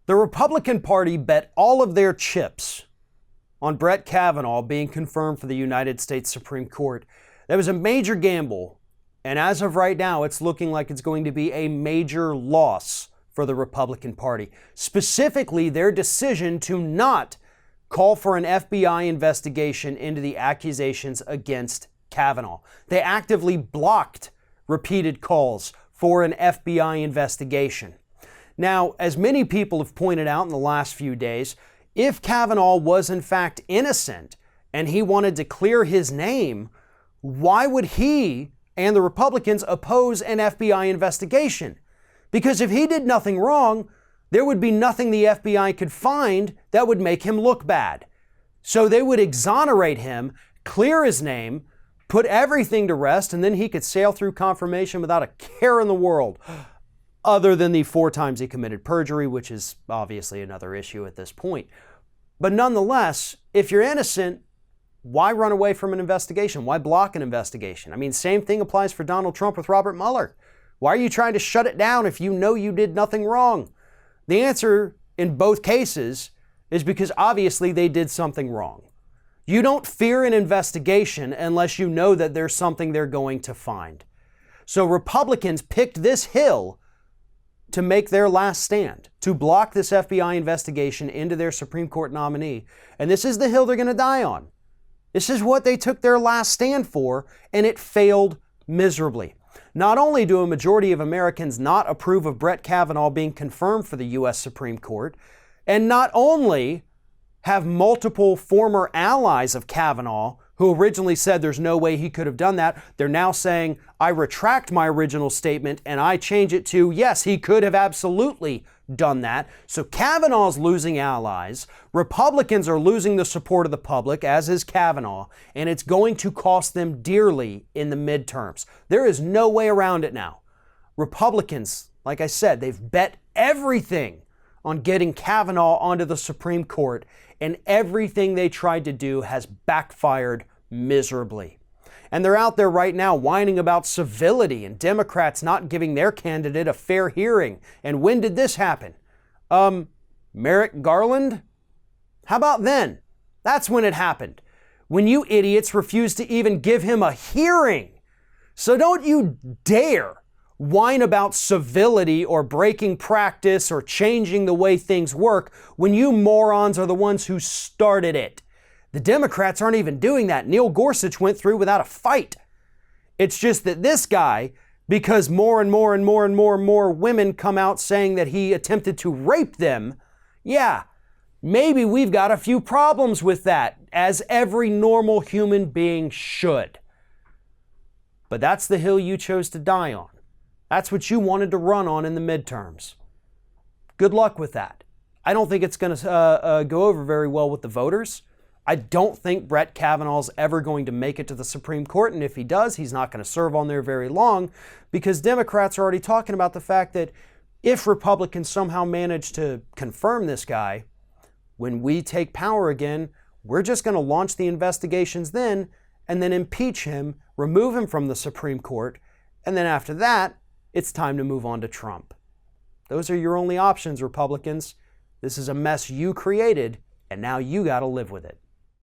The Republican Party bet all of their chips on Brett Kavanaugh being confirmed for the United States Supreme Court. That was a major gamble, and as of right now, it's looking like it's going to be a major loss for the Republican Party. Specifically, their decision to not call for an FBI investigation into the accusations against Kavanaugh. They actively blocked repeated calls for an FBI investigation. Now, as many people have pointed out in the last few days, if Kavanaugh was in fact innocent and he wanted to clear his name, why would he and the Republicans oppose an FBI investigation? Because if he did nothing wrong, there would be nothing the FBI could find that would make him look bad. So they would exonerate him, clear his name, put everything to rest, and then he could sail through confirmation without a care in the world, other than the 4 times he committed perjury, which is obviously another issue at this point. But nonetheless, if you're innocent, why run away from an investigation? Why block an investigation? I mean, same thing applies for Donald Trump with Robert Mueller. Why are you trying to shut it down if you know you did nothing wrong? The answer in both cases is because obviously they did something wrong. You don't fear an investigation unless you know that there's something they're going to find. So Republicans picked this hill to make their last stand, to block this FBI investigation into their Supreme Court nominee. And this is the hill they're going to die on. This is what they took their last stand for, and it failed miserably. Not only do a majority of Americans not approve of Brett Kavanaugh being confirmed for the U.S. Supreme Court, and not only have multiple former allies of Kavanaugh who originally said there's no way he could have done that, they're now saying, I retract my original statement and I change it to, yes, he could have absolutely done that. So Kavanaugh's losing allies, Republicans are losing the support of the public, as is Kavanaugh, and it's going to cost them dearly in the midterms. There is no way around it now. Republicans, like I said, they've bet everything on getting Kavanaugh onto the Supreme Court, and everything they tried to do has backfired miserably. And they're out there right now whining about civility and Democrats not giving their candidate a fair hearing. And when did this happen? Merrick Garland? How about then? That's when it happened. When you idiots refused to even give him a hearing. So don't you dare whine about civility or breaking practice or changing the way things work when you morons are the ones who started it. The Democrats aren't even doing that. Neil Gorsuch went through without a fight. It's just that this guy, because more and more women come out saying that he attempted to rape them, yeah, maybe we've got a few problems with that, as every normal human being should. But that's the hill you chose to die on. That's what you wanted to run on in the midterms. Good luck with that. I don't think it's going to go over very well with the voters. I don't think Brett Kavanaugh's ever going to make it to the Supreme Court, and if he does, he's not going to serve on there very long, because Democrats are already talking about the fact that if Republicans somehow manage to confirm this guy, when we take power again, we're just going to launch the investigations then, and then impeach him, remove him from the Supreme Court, and then after that, it's time to move on to Trump. Those are your only options, Republicans. This is a mess you created, and now you got to live with it.